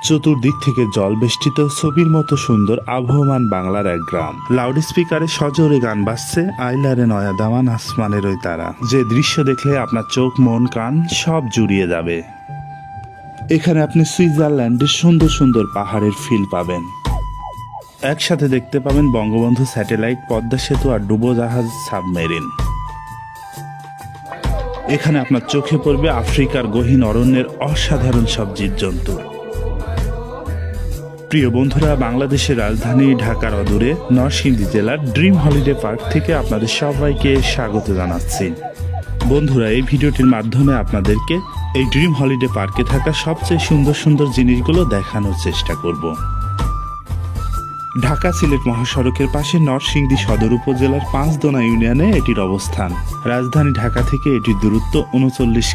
চতুর্দিক থেকে জল বেষ্টিত ছবির মতো সুন্দর আবহমান বাংলার এক গ্রাম। লাউড স্পিকারে সজোরে গান বাজছে আইলারে নয়া দামান আসমানের ওই তারা, যে দৃশ্য দেখলে আপনার চোখ মন কান সব জুড়িয়ে যাবে। এখানে আপনি সুইজারল্যান্ডের সুন্দর সুন্দর পাহাড়ের ফিল পাবেন। একসাথে দেখতে পাবেন বঙ্গবন্ধু স্যাটেলাইট, পদ্মা সেতু আর ডুবোজাহাজ সাবমেরিন। এখানে আপনার চোখে পড়বে আফ্রিকার গহীন অরণ্যের অসাধারণ সব জীবজন্তু। প্রিয় বন্ধুরা, বাংলাদেশের রাজধানী ঢাকার অদূরে নরসিংদী জেলার ড্রিম হলিডে পার্ক থেকে আপনাদের সবাইকে স্বাগত জানাচ্ছি। বন্ধুরা, এই ভিডিওটির মাধ্যমে আপনাদেরকে এই ড্রিম হলিডে পার্কে থাকা সবচেয়ে সুন্দর সুন্দর জিনিসগুলো দেখানোর চেষ্টা করব। ঢাকা সিলেট মহাসড়কের পাশে নরসিংদী সদর উপজেলার পাঁচদোনা ইউনিয়নে এটির অবস্থান। রাজধানী ঢাকা থেকে এটির দূরত্ব 39